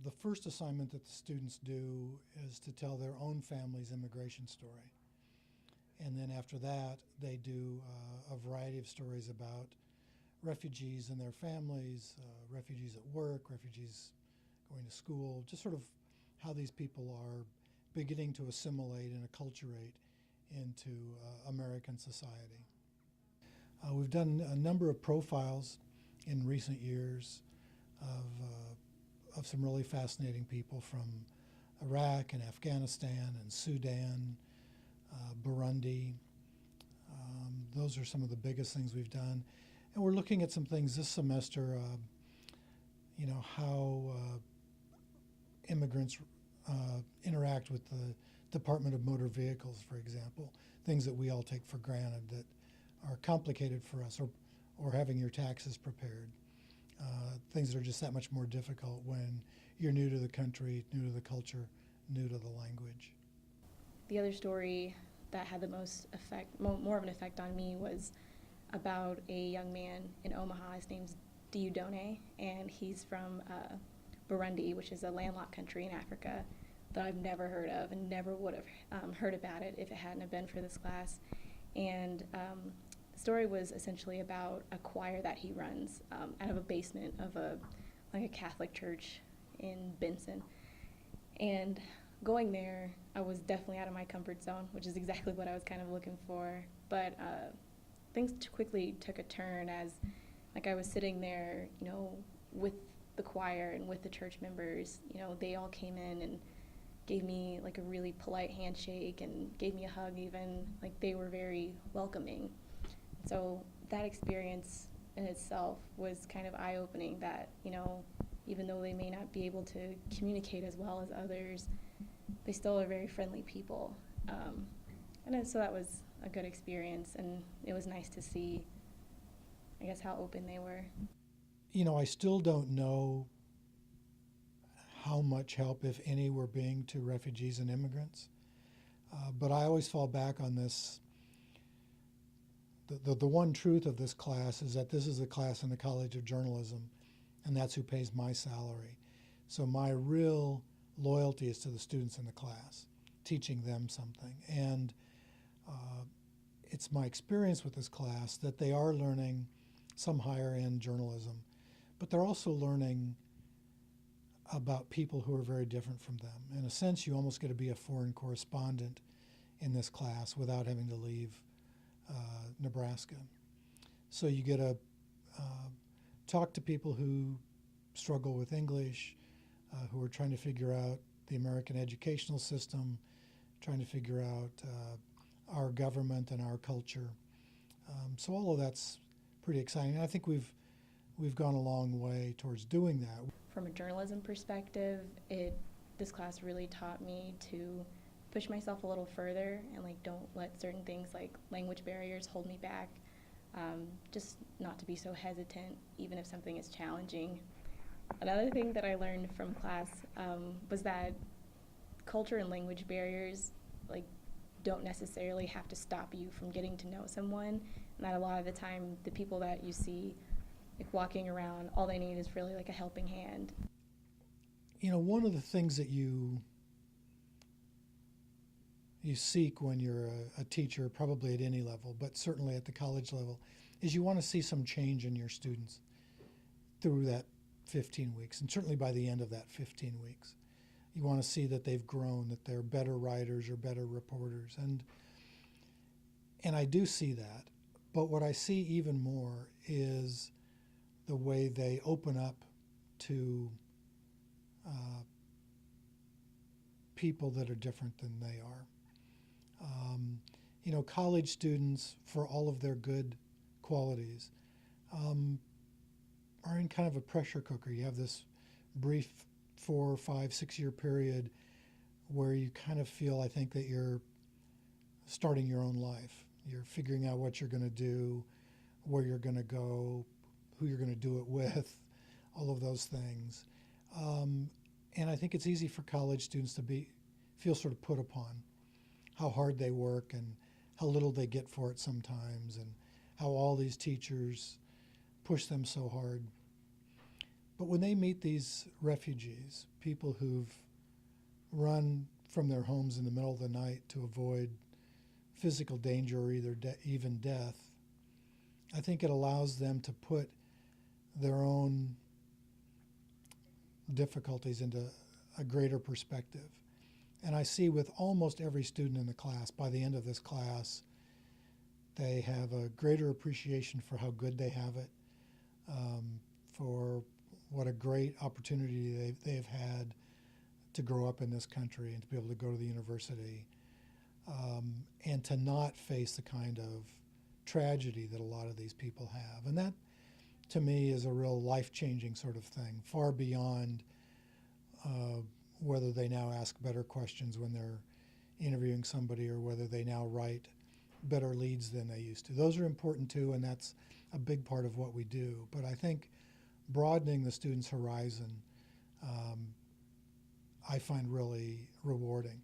The first assignment that the students do is to tell their own family's immigration story. And then after that, they do a variety of stories about refugees and their families, refugees at work, refugees going to school, just sort of how these people are beginning to assimilate and acculturate into American society. We've done a number of profiles in recent years of some really fascinating people from Iraq and Afghanistan and Sudan, Burundi. Those are some of the biggest things we've done. And we're looking at some things this semester, how immigrants interact with the Department of Motor Vehicles, for example, things that we all take for granted that are complicated for us, or having your taxes prepared. Things that are just that much more difficult when you're new to the country, new to the culture, new to the language. The other story that had the most effect, more of an effect on me, was about a young man in Omaha. His name's Diudone, and he's from Burundi, which is a landlocked country in Africa that I've never heard of and never would have heard about it if it hadn't have been for this class. And the story was essentially about a choir that he runs out of a basement of a Catholic church in Benson. And going there, I was definitely out of my comfort zone, which is exactly what I was kind of looking for. But things quickly took a turn as, I was sitting there, with the choir and with the church members. They all came in and gave me a really polite handshake and gave me a hug even. They were very welcoming. So that experience in itself was kind of eye-opening that, even though they may not be able to communicate as well as others, they still are very friendly people. And so that was a good experience, and it was nice to see, how open they were. I still don't know how much help, if any, we're being to refugees and immigrants. But I always fall back on this. The one truth of this class is that this is a class in the College of Journalism, and that's who pays my salary. So my real loyalty is to the students in the class, teaching them something. And it's my experience with this class that they are learning some higher-end journalism, but they're also learning about people who are very different from them. In a sense, you almost get to be a foreign correspondent in this class without having to leave Nebraska. So you get to talk to people who struggle with English, who are trying to figure out the American educational system, trying to figure out our government and our culture. So all of that's pretty exciting. And I think we've gone a long way towards doing that. From a journalism perspective, this class really taught me to push myself a little further and don't let certain things like language barriers hold me back. Just not to be so hesitant, even if something is challenging. Another thing that I learned from class was that culture and language barriers don't necessarily have to stop you from getting to know someone, and that a lot of the time the people that you see walking around, all they need is really a helping hand. One of the things that you seek when you're a teacher, probably at any level, but certainly at the college level, is you want to see some change in your students through that 15 weeks, and certainly by the end of that 15 weeks. You want to see that they've grown, that they're better writers or better reporters. And I do see that. But what I see even more is the way they open up to people that are different than they are. College students, for all of their good qualities, are in kind of a pressure cooker. You have this brief 4, 5, 6 year period where you kind of feel, I think, that you're starting your own life. You're figuring out what you're going to do, where you're going to go, who you're going to do it with, all of those things. And I think it's easy for college students to feel sort of put upon, how hard they work and how little they get for it sometimes, and how all these teachers push them so hard. But when they meet these refugees, people who've run from their homes in the middle of the night to avoid physical danger or even death, I think it allows them to put their own difficulties into a greater perspective. And I see with almost every student in the class, by the end of this class, they have a greater appreciation for how good they have it, for what a great opportunity they've had to grow up in this country and to be able to go to the university, and to not face the kind of tragedy that a lot of these people have. And that, to me, is a real life-changing sort of thing, far beyond whether they now ask better questions when they're interviewing somebody or whether they now write better leads than they used to. Those are important too, and that's a big part of what we do. But I think broadening the student's horizon I find really rewarding.